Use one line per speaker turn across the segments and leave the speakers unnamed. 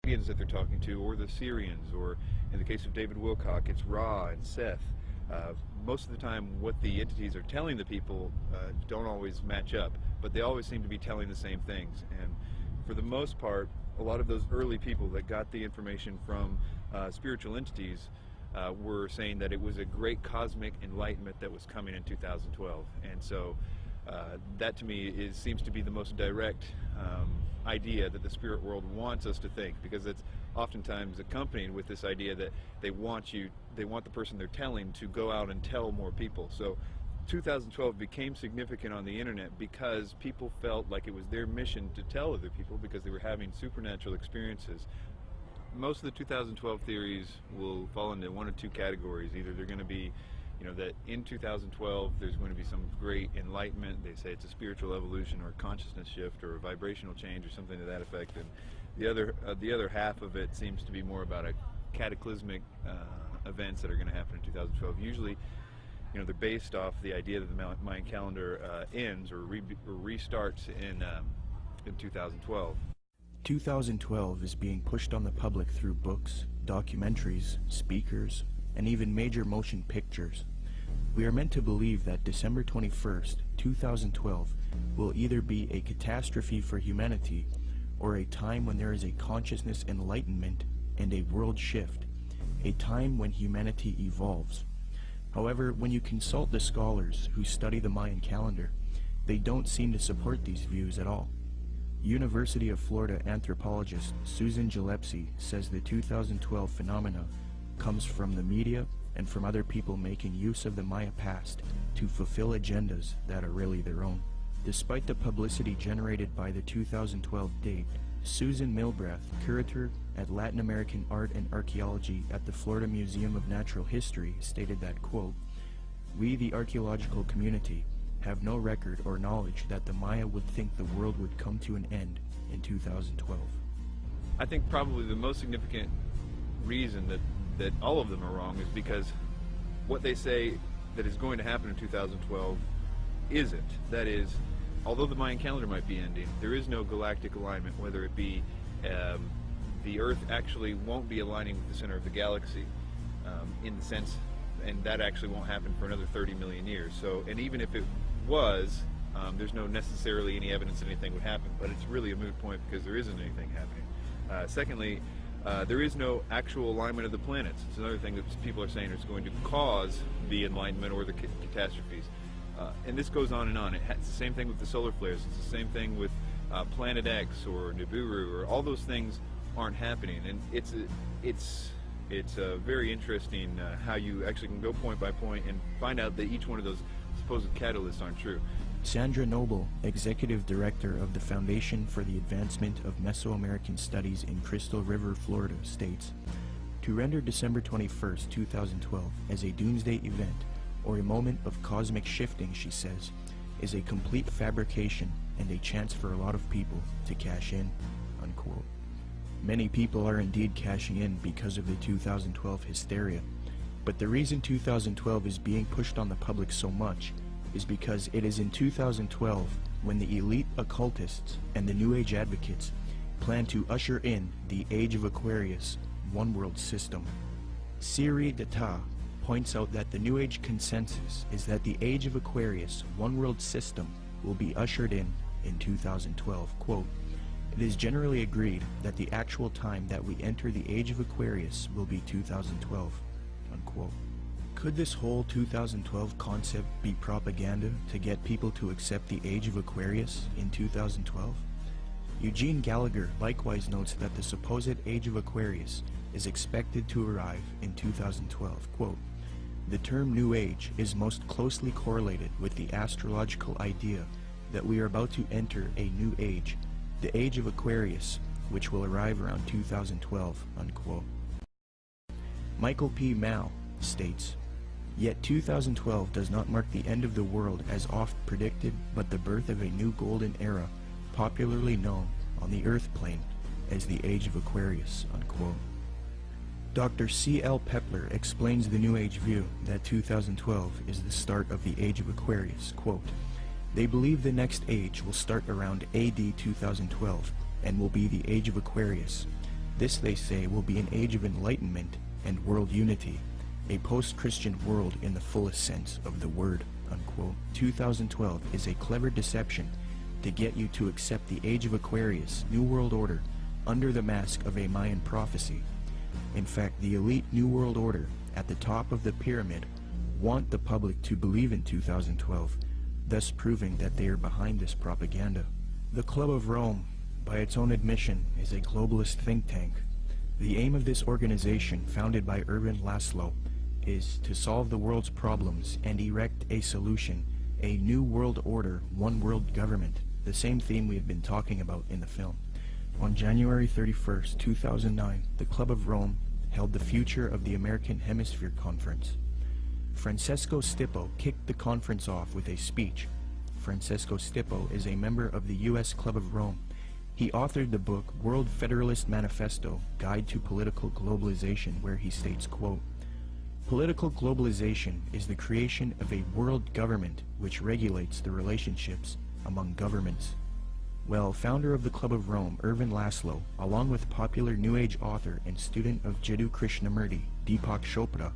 Ethiopians that they're talking to, or the Syrians, or in the case of David Wilcock, it's Ra and Seth. Most of the time what the entities are telling the people don't always match up, but they always seem to be telling the same things. And for the most part, a lot of those early people that got the information from spiritual entities were saying that it was a great cosmic enlightenment that was coming in 2012. And so that to me seems to be the most direct idea that the spirit world wants us to think, because it's oftentimes accompanied with this idea that they want the person they're telling to go out and tell more people. So 2012 became significant on the internet because people felt like it was their mission to tell other people because they were having supernatural experiences. Most of the 2012 theories will fall into one of two categories. Either they're going to be, that in 2012 there's going to be some great enlightenment. They say it's a spiritual evolution or a consciousness shift or a vibrational change or something to that effect. And the other half of it seems to be more about a cataclysmic events that are going to happen in 2012. Usually, they're based off the idea that the Mayan calendar ends or restarts in 2012.
2012 is being pushed on the public through books, documentaries, speakers, and even major motion pictures. We are meant to believe that December 21st, 2012 will either be a catastrophe for humanity or a time when there is a consciousness enlightenment and a world shift, a time when humanity evolves. However, when you consult the scholars who study the Mayan calendar, they don't seem to support these views at all. University of Florida anthropologist Susan Gillespie says the 2012 phenomena comes from the media and from other people making use of the Maya past to fulfill agendas that are really their own. Despite the publicity generated by the 2012 date, Susan Milbrath, curator at Latin American Art and Archaeology at the Florida Museum of Natural History, stated that, quote, "We, the archaeological community, have no record or knowledge that the Maya would think the world would come to an end in 2012.
I think probably the most significant reason that all of them are wrong is because what they say that is going to happen in 2012 isn't. That is, although the Mayan calendar might be ending, there is no galactic alignment, whether it be the Earth actually won't be aligning with the center of the galaxy in the sense, and that actually won't happen for another 30 million years. So, and even if it was, there's no necessarily any evidence that anything would happen, but it's really a moot point because there isn't anything happening. Secondly, there is no actual alignment of the planets. It's another thing that people are saying is going to cause the enlightenment or the catastrophes. And this goes on and on. It's the same thing with the solar flares. It's the same thing with Planet X or Nibiru, or all those things aren't happening. And it's very interesting how you actually can go point by point and find out that each one of those supposed catalysts aren't true.
Sandra Noble, Executive Director of the Foundation for the Advancement of Mesoamerican Studies in Crystal River, Florida, states, "To render December 21st, 2012 as a doomsday event or a moment of cosmic shifting," she says, "is a complete fabrication and a chance for a lot of people to cash in," unquote. Many people are indeed cashing in because of the 2012 hysteria, but the reason 2012 is being pushed on the public so much is because it is in 2012 when the elite occultists and the New Age advocates plan to usher in the Age of Aquarius one-world system. Siri Data points out that the New Age consensus is that the Age of Aquarius one-world system will be ushered in 2012. Quote, "It is generally agreed that the actual time that we enter the Age of Aquarius will be 2012, unquote. Could this whole 2012 concept be propaganda to get people to accept the Age of Aquarius in 2012? Eugene Gallagher likewise notes that the supposed Age of Aquarius is expected to arrive in 2012. Quote, "The term New Age is most closely correlated with the astrological idea that we are about to enter a new age, the Age of Aquarius, which will arrive around 2012, unquote. Michael P. Mao states, "Yet 2012 does not mark the end of the world as oft predicted, but the birth of a new golden era, popularly known on the Earth plane as the Age of Aquarius," unquote. Dr. C.L. Pepler explains the New Age view that 2012 is the start of the Age of Aquarius. Quote, "They believe the next age will start around AD 2012 and will be the Age of Aquarius. This, they say, will be an age of enlightenment and world unity, a post-Christian world in the fullest sense of the word, unquote. 2012 is a clever deception to get you to accept the Age of Aquarius, New World Order, under the mask of a Mayan prophecy. In fact, the elite New World Order at the top of the pyramid want the public to believe in 2012, thus proving that they are behind this propaganda. The Club of Rome, by its own admission, is a globalist think tank. The aim of this organization, founded by Ervin Laszlo, is to solve the world's problems and erect a solution, a new world order, one world government, the same theme we have been talking about in the film. On January 31st, 2009, the Club of Rome held the Future of the American Hemisphere Conference. Francesco Stippo kicked the conference off with a speech. Francesco Stippo is a member of the U.S. Club of Rome. He authored the book World Federalist Manifesto, Guide to Political Globalization, where he states, quote, "Political globalization is the creation of a world government which regulates the relationships among governments." Well, founder of the Club of Rome, Ervin Laszlo, along with popular New Age author and student of Jiddu Krishnamurti, Deepak Chopra,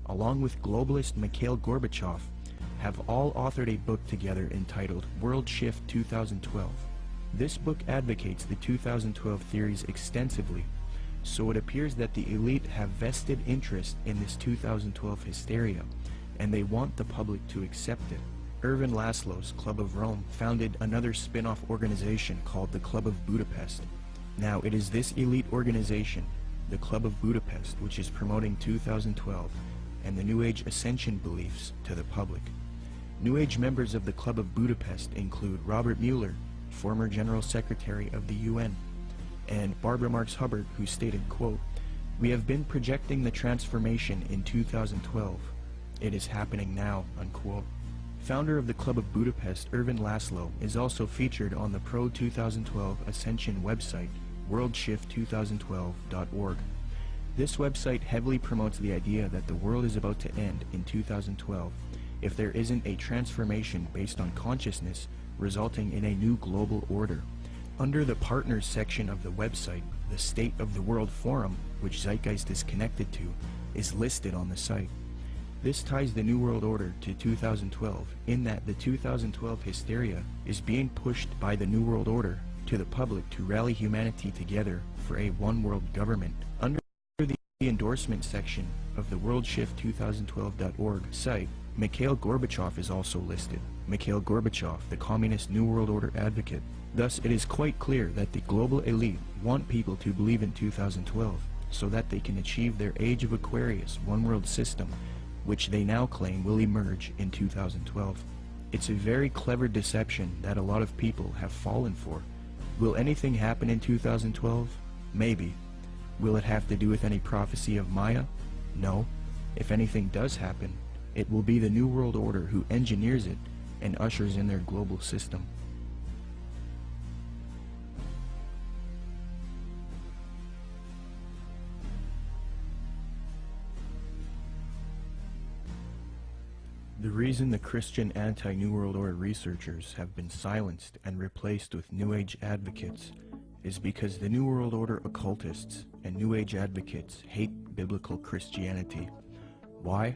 along with globalist Mikhail Gorbachev, have all authored a book together entitled World Shift 2012. This book advocates the 2012 theories extensively, so it appears that the elite have vested interest in this 2012 hysteria, and they want the public to accept it. Ervin Laszlo's Club of Rome founded another spin-off organization called the Club of Budapest. Now, it is this elite organization, the Club of Budapest, which is promoting 2012 and the New Age ascension beliefs to the public. New Age members of the Club of Budapest include Robert Mueller, former General Secretary of the UN, and Barbara Marx Hubbard, who stated, quote, "We have been projecting the transformation in 2012. It is happening now," unquote. Founder of the Club of Budapest, Ervin Laszlo, is also featured on the Pro-2012 Ascension website, worldshift2012.org. This website heavily promotes the idea that the world is about to end in 2012 if there isn't a transformation based on consciousness resulting in a new global order. Under the Partners section of the website, the State of the World Forum, which Zeitgeist is connected to, is listed on the site. This ties the New World Order to 2012 in that the 2012 hysteria is being pushed by the New World Order to the public to rally humanity together for a one-world government. Under the endorsement section of the worldshift2012.org site, Mikhail Gorbachev is also listed. Mikhail Gorbachev, the Communist New World Order advocate. Thus, it is quite clear that the global elite want people to believe in 2012 so that they can achieve their Age of Aquarius one-world system, which they now claim will emerge in 2012. It's a very clever deception that a lot of people have fallen for. Will anything happen in 2012? Maybe. Will it have to do with any prophecy of Maya? No. If anything does happen, it will be the New World Order who engineers it and ushers in their global system. The reason the Christian anti-New World Order researchers have been silenced and replaced with New Age advocates is because the New World Order occultists and New Age advocates hate biblical Christianity. Why?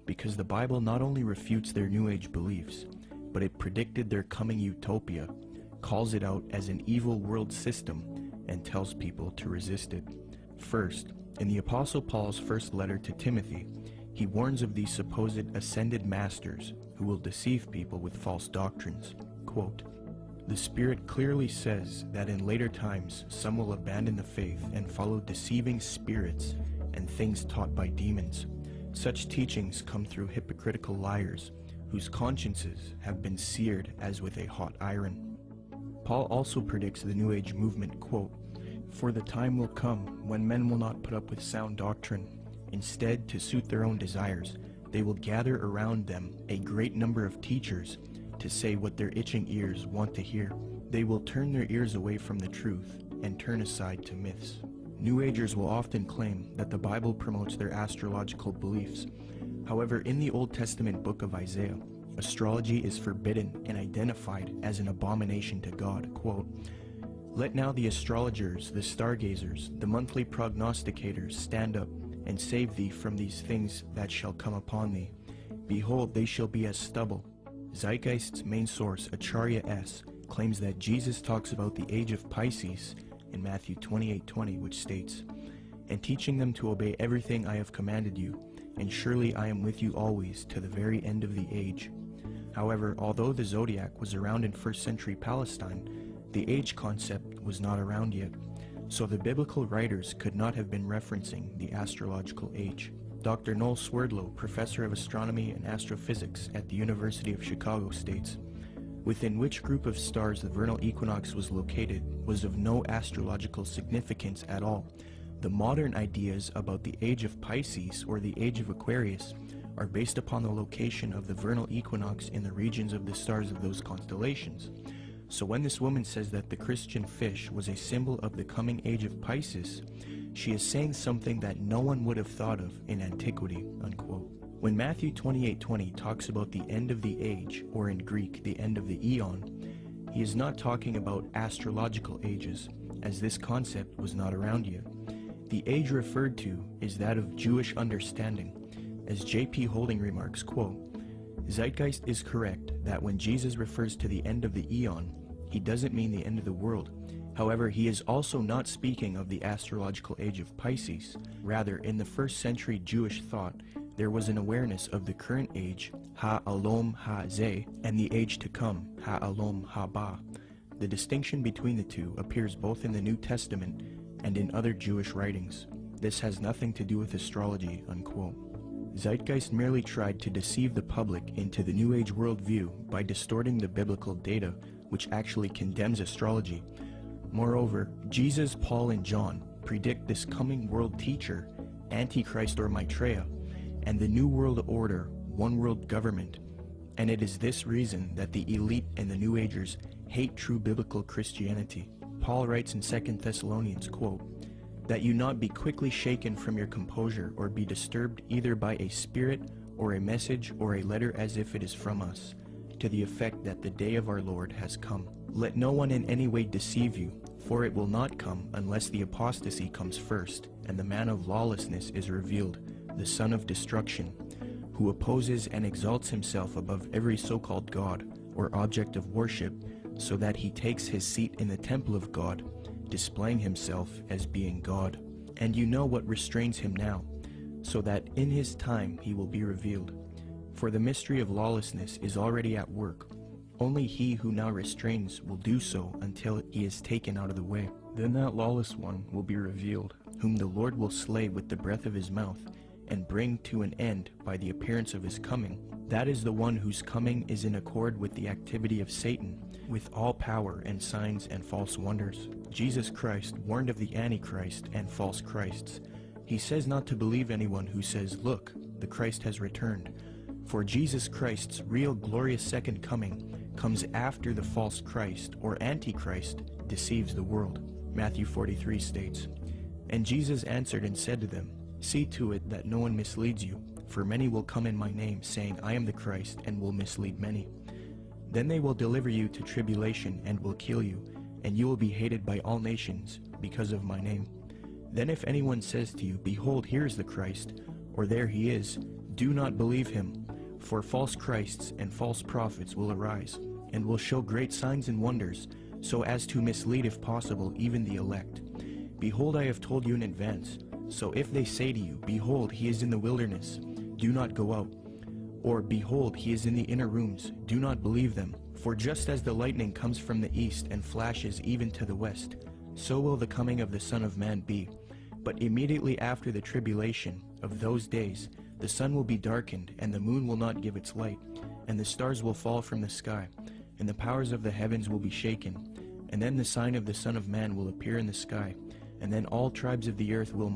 Because the Bible not only refutes their New Age beliefs, but it predicted their coming utopia, calls it out as an evil world system, and tells people to resist it. First, in the Apostle Paul's first letter to Timothy, he warns of these supposed ascended masters who will deceive people with false doctrines. Quote, "The Spirit clearly says that in later times some will abandon the faith and follow deceiving spirits and things taught by demons. Such teachings come through hypocritical liars, whose consciences have been seared as with a hot iron." Paul also predicts the New Age movement, quote, "For the time will come when men will not put up with sound doctrine. Instead, to suit their own desires, they will gather around them a great number of teachers to say what their itching ears want to hear. They will turn their ears away from the truth and turn aside to myths." New Agers will often claim that the Bible promotes their astrological beliefs. However, in the Old Testament book of Isaiah, astrology is forbidden and identified as an abomination to God. Quote, Let now the astrologers, the stargazers, the monthly prognosticators stand up, and save thee from these things that shall come upon thee. Behold, they shall be as stubble. Zeitgeist's main source, Acharya S., claims that Jesus talks about the age of Pisces in Matthew 28:20, which states, "And teaching them to obey everything I have commanded you, and surely I am with you always to the very end of the age." However, although the zodiac was around in 1st century Palestine, the age concept was not around yet, so the biblical writers could not have been referencing the astrological age. Dr. Noel Swerdlow, professor of astronomy and astrophysics at the University of Chicago, states, "Within which group of stars the vernal equinox was located was of no astrological significance at all. The modern ideas about the age of Pisces or the age of Aquarius are based upon the location of the vernal equinox in the regions of the stars of those constellations. So when this woman says that the Christian fish was a symbol of the coming age of Pisces, she is saying something that no one would have thought of in antiquity," unquote. When Matthew 28:20 talks about the end of the age, or in Greek, the end of the eon, he is not talking about astrological ages, as this concept was not around yet. The age referred to is that of Jewish understanding. As J.P. Holding remarks, quote, "Zeitgeist is correct that when Jesus refers to the end of the eon, he doesn't mean the end of the world. However, he is also not speaking of the astrological age of Pisces. Rather, in the 1st century Jewish thought, there was an awareness of the current age, Ha-Alom Ha-Zeh, and the age to come, Ha-Alom Ha-Ba. The distinction between the two appears both in the New Testament and in other Jewish writings. This has nothing to do with astrology," unquote. Zeitgeist merely tried to deceive the public into the New Age worldview by distorting the biblical data, which actually condemns astrology. Moreover, Jesus, Paul, and John predict this coming world teacher, Antichrist or Maitreya, and the New World Order, one world government. And it is this reason that the elite and the New Agers hate true biblical Christianity. Paul writes in 2 Thessalonians, quote, "That you not be quickly shaken from your composure or be disturbed either by a spirit or a message or a letter as if it is from us, to the effect that the day of our Lord has come. Let no one in any way deceive you, for it will not come unless the apostasy comes first, and the man of lawlessness is revealed, the son of destruction, who opposes and exalts himself above every so-called God or object of worship, so that he takes his seat in the temple of God, displaying himself as being God. And you know what restrains him now, so that in his time he will be revealed. For the mystery of lawlessness is already at work. Only he who now restrains will do so until he is taken out of the way. Then that lawless one will be revealed, whom the Lord will slay with the breath of his mouth, and bring to an end by the appearance of his coming. That is the one whose coming is in accord with the activity of Satan, with all power and signs and false wonders. Jesus Christ warned of the Antichrist and false Christs. He says not to believe anyone who says, 'Look, the Christ has returned.' For Jesus Christ's real glorious second coming comes after the false Christ or Antichrist deceives the world." Matthew 43 states, "And Jesus answered and said to them, See to it that no one misleads you, for many will come in my name, saying, I am the Christ, and will mislead many. Then they will deliver you to tribulation and will kill you, and you will be hated by all nations because of my name. Then if anyone says to you, Behold, here is the Christ, or there he is, do not believe him, for false Christs and false prophets will arise, and will show great signs and wonders, so as to mislead if possible even the elect. Behold, I have told you in advance. So if they say to you, Behold, he is in the wilderness, do not go out. Or, Behold, he is in the inner rooms, do not believe them. For just as the lightning comes from the east and flashes even to the west, so will the coming of the Son of Man be. But immediately after the tribulation of those days, the sun will be darkened, and the moon will not give its light, and the stars will fall from the sky, and the powers of the heavens will be shaken. And then the sign of the Son of Man will appear in the sky, and then all tribes of the earth will